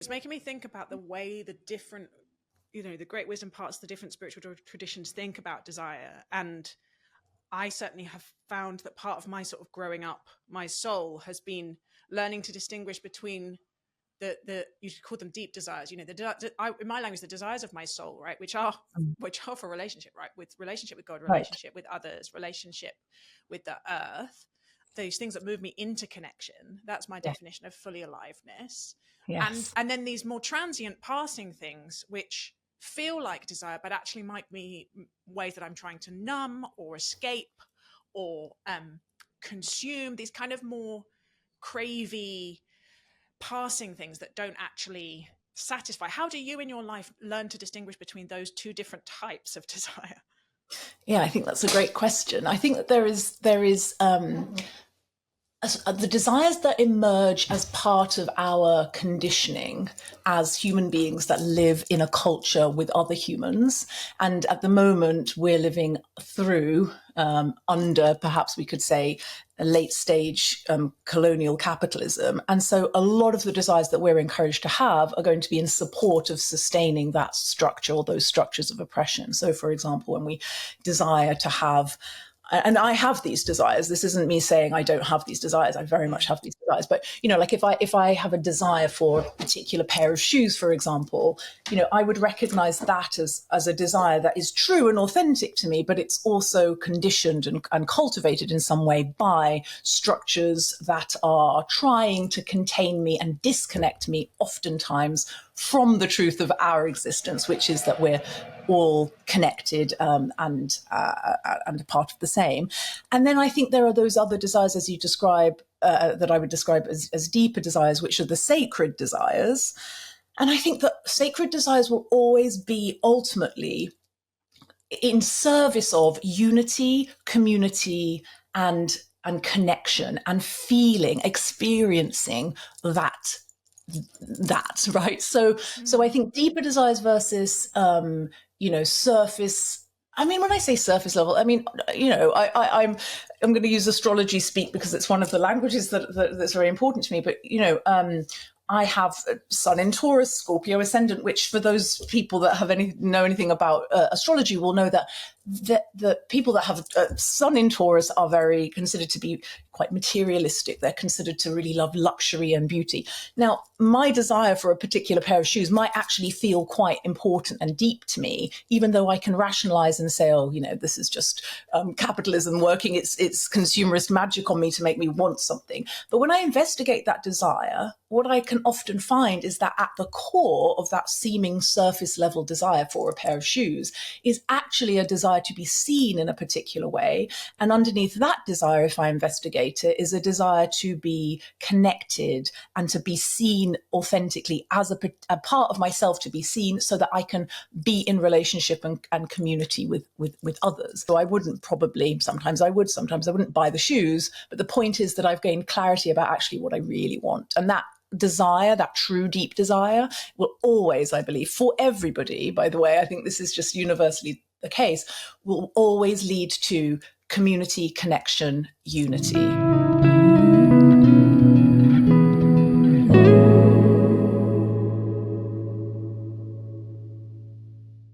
It's making me think about the way the different, the great wisdom parts, the different spiritual traditions think about desire. And I certainly have found that part of my sort of growing up, my soul has been learning to distinguish between the you could call them deep desires, in my language, the desires of my soul, right, which are for relationship, right, with relationship with God, relationship with others, relationship with the earth, those things that move me into connection. That's my definition of fully aliveness. Yes. And then these more transient passing things, which feel like desire, but actually might be ways that I'm trying to numb or escape or consume, these kind of more cravey passing things that don't actually satisfy. How do you in your life learn to distinguish between those two different types of desire? Yeah, I think that's a great question. I think that there is the desires that emerge as part of our conditioning as human beings that live in a culture with other humans. And at the moment, we're living through, under, perhaps we could say, a late stage colonial capitalism. And so a lot of the desires that we're encouraged to have are going to be in support of sustaining that structure or those structures of oppression. So, for example, when we desire to have, and I have these desires. This isn't me saying I don't have these desires. I very much have these desires. But, like if I have a desire for a particular pair of shoes, for example, I would recognize that as a desire that is true and authentic to me, but it's also conditioned and cultivated in some way by structures that are trying to contain me and disconnect me oftentimes from the truth of our existence, which is that we're all connected and a part of the same. And then I think there are those other desires, as you describe, that I would describe as deeper desires, which are the sacred desires. And I think that sacred desires will always be ultimately in service of unity, community, and connection, and feeling, experiencing that, right? So I think deeper desires versus surface. I mean, when I say surface level, I mean, I'm going to use astrology speak because it's one of the languages that's very important to me. But I have Sun in Taurus, Scorpio ascendant, which for those people that know anything about astrology will know that the people that have Sun in Taurus are very considered to be quite materialistic. They're considered to really love luxury and beauty. Now, my desire for a particular pair of shoes might actually feel quite important and deep to me, even though I can rationalize and say, oh, this is just capitalism working its consumerist magic on me to make me want something. But when I investigate that desire, what I can often find is that at the core of that seeming surface level desire for a pair of shoes is actually a desire to be seen in a particular way. And underneath that desire, if I investigate it, is a desire to be connected and to be seen authentically as a part of myself, to be seen so that I can be in relationship and community with others. So I wouldn't probably, sometimes I wouldn't buy the shoes. But the point is that I've gained clarity about actually what I really want. And that desire, that true deep desire, will always, I believe, for everybody, by the way, I think this is just universally the case, will always lead to community, connection, unity.